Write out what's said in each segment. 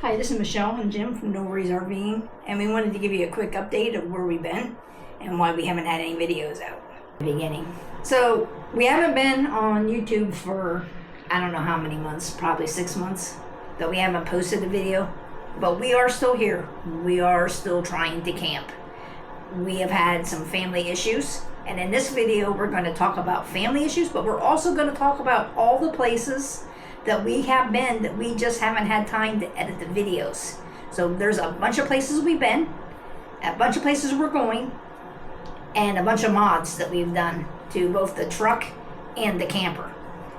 Hi, this is Michelle and Jim from No Worries RVing, and we wanted to give you a quick update of where we've been and why we haven't had any videos out at the beginning. So, we haven't been on YouTube for I don't know how many months, probably 6 months, that we haven't posted a video, but we are still here. We are still trying to camp. We have had some family issues, and in this video we're going to talk about family issues, but we're also going to talk about all the places that we have been that we just haven't had time to edit the videos. So there's a bunch of places we've been, a bunch of places we're going, and a bunch of mods that we've done to both the truck and the camper.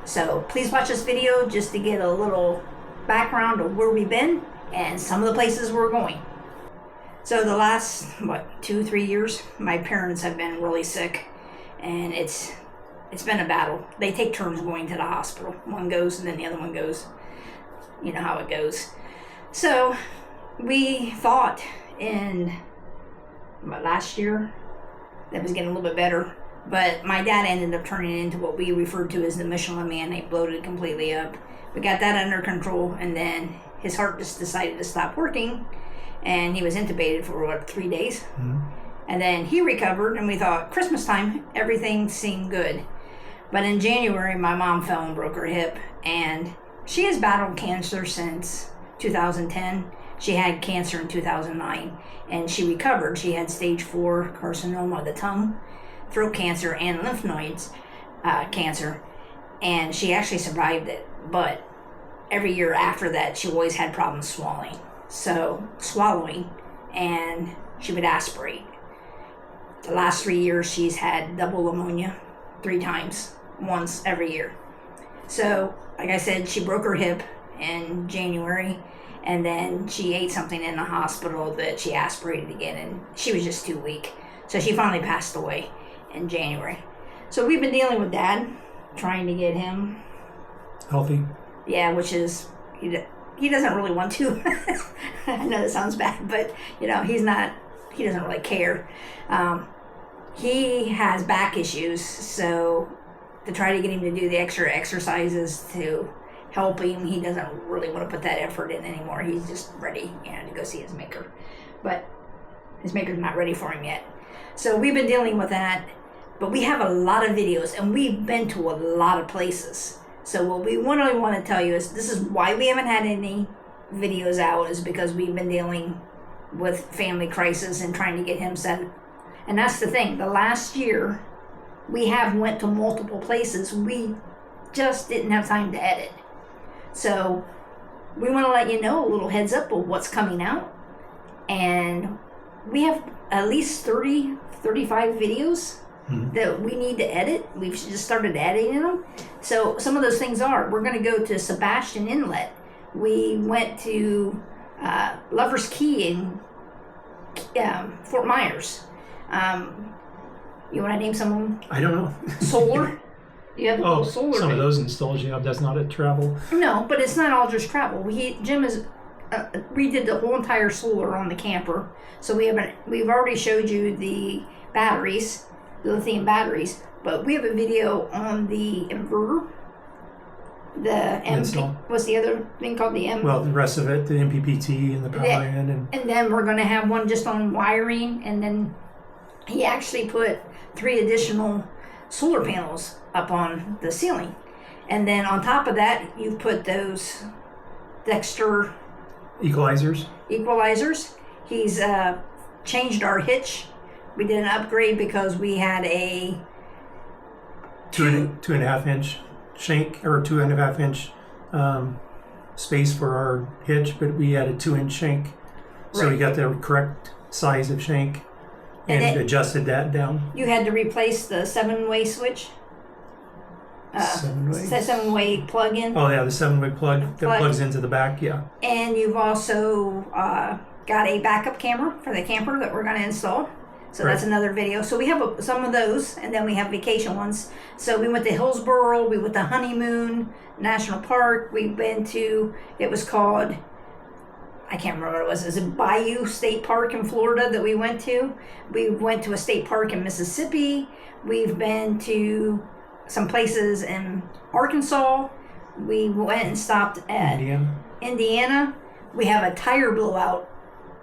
So please watch this video just to get a little background of where we've been and some of the places we're going. So the last, 2-3 years, my parents have been really sick, and it's been a battle. They take turns going to the hospital. One goes and then the other one goes. You know how it goes. So we thought in last year that was getting a little bit better, but my dad ended up turning into what we referred to as the Michelin Man. They bloated completely up. We got that under control, and then his heart just decided to stop working, and he was intubated for 3 days. Mm-hmm. And then he recovered, and we thought Christmas time everything seemed good. But in January, my mom fell and broke her hip, and she has battled cancer since 2010. She had cancer in 2009, and she recovered. She had stage 4 carcinoma of the tongue, throat cancer, and lymph nodes cancer, and she actually survived it. But every year after that, she always had problems swallowing, and she would aspirate. The last 3 years, she's had double pneumonia 3 times. Once every year. So, like I said, she broke her hip in January, and then she ate something in the hospital that she aspirated again, and she was just too weak. So she finally passed away in January. So we've been dealing with Dad, trying to get him healthy. Yeah, which is, he doesn't really want to. I know that sounds bad, but he doesn't really care. He has back issues, so to try to get him to do the extra exercises to help him, he doesn't really want to put that effort in anymore. He's just ready, to go see his maker. But his maker's not ready for him yet. So we've been dealing with that, but we have a lot of videos, and we've been to a lot of places. So what we really want to tell you is this is why we haven't had any videos out, is because we've been dealing with family crisis and trying to get him set. And that's the thing. The last year, we have went to multiple places. We just didn't have time to edit. So we want to let you know a little heads up of what's coming out. And we have at least 30, 35 videos that we need to edit. We've just started editing them. So some of those things are, we're going to go to Sebastian Inlet. We went to Lover's Key in Fort Myers. You want to name some of them? I don't know. Solar? You have solar. Some of those installs you have, that's not a travel. No, but it's not all just travel. Jim is redid the whole entire solar on the camper. So we've already showed you the batteries, the lithium batteries, but we have a video on the inverter. What's the other thing called? Well, the rest of it, the MPPT and the power in. And then we're going to have one just on wiring, and then he actually put 3 additional solar panels up on the ceiling. And then on top of that, you've put those Dexter equalizers. He's changed our hitch. We did an upgrade because we had a 2.5 inch shank, or 2.5 inch space for our hitch, but we had a 2-inch shank. So we got the correct size of shank. And adjusted that down. You had to replace the 7-way switch. 7-way plug-in. Oh yeah, the 7-way plug that plugs into the back. Yeah. And you've also got a backup camera for the camper that we're going to install. So that's another video. So we have some of those, and then we have vacation ones. So we went to Hillsboro. We went to Honeymoon National Park. We went to, it was called, I can't remember what it was. It was a Bayou State Park in Florida that we went to. We went to a state park in Mississippi. We've been to some places in Arkansas. We went and stopped at Indiana. we have a tire blowout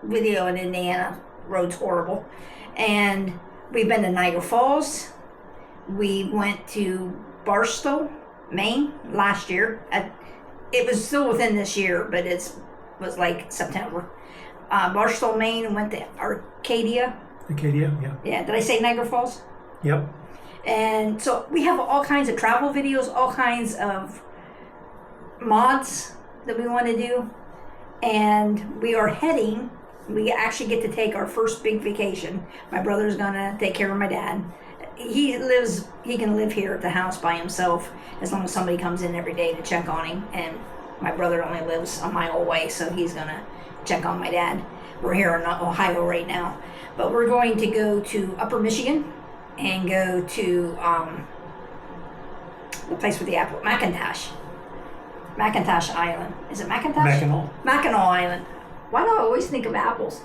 video in Indiana. Road's horrible. And we've been to Niagara Falls. We went to Barstow, Maine last year. It was still within this year, but was like September. Barstow, Maine, went to Arcadia. Acadia, yeah. Yeah, did I say Niagara Falls? Yep. And so we have all kinds of travel videos, all kinds of mods that we want to do. And we are heading, we actually get to take our first big vacation. My brother's gonna take care of my dad. He can live here at the house by himself as long as somebody comes in every day to check on him. And my brother only lives a mile away, so he's gonna check on my dad. We're here in Ohio right now, but we're going to go to Upper Michigan and go to the place with the apple, Macintosh Island. Is it Macintosh? Mackinac Island. Why do I always think of apples?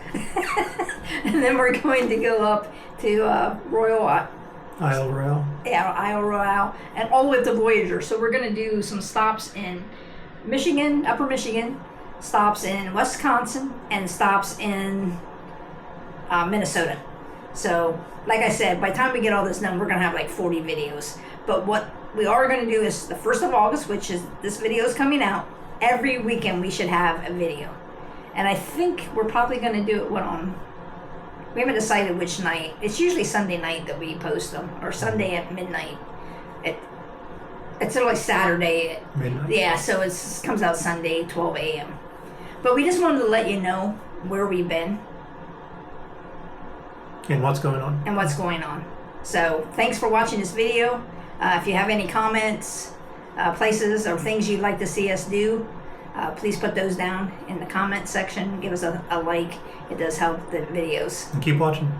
And then we're going to go up to Isle Royale. Yeah, Isle Royale, and all the way up to Voyager. So we're going to do some stops in Michigan, Upper Michigan, stops in Wisconsin, and stops in Minnesota. So, like I said, by the time we get all this done, we're going to have like 40 videos. But what we are going to do is the 1st of August, which is this video is coming out, every weekend we should have a video. And I think we're probably going to do it we haven't decided which night. It's usually Sunday night that we post them, or Sunday at midnight. It's like Saturday. Midnight. Yeah, so it comes out Sunday, 12 a.m. But we just wanted to let you know where we've been. And what's going on. So thanks for watching this video. If you have any comments, places, or things you'd like to see us do, please put those down in the comment section. Give us a like. It does help the videos. And keep watching.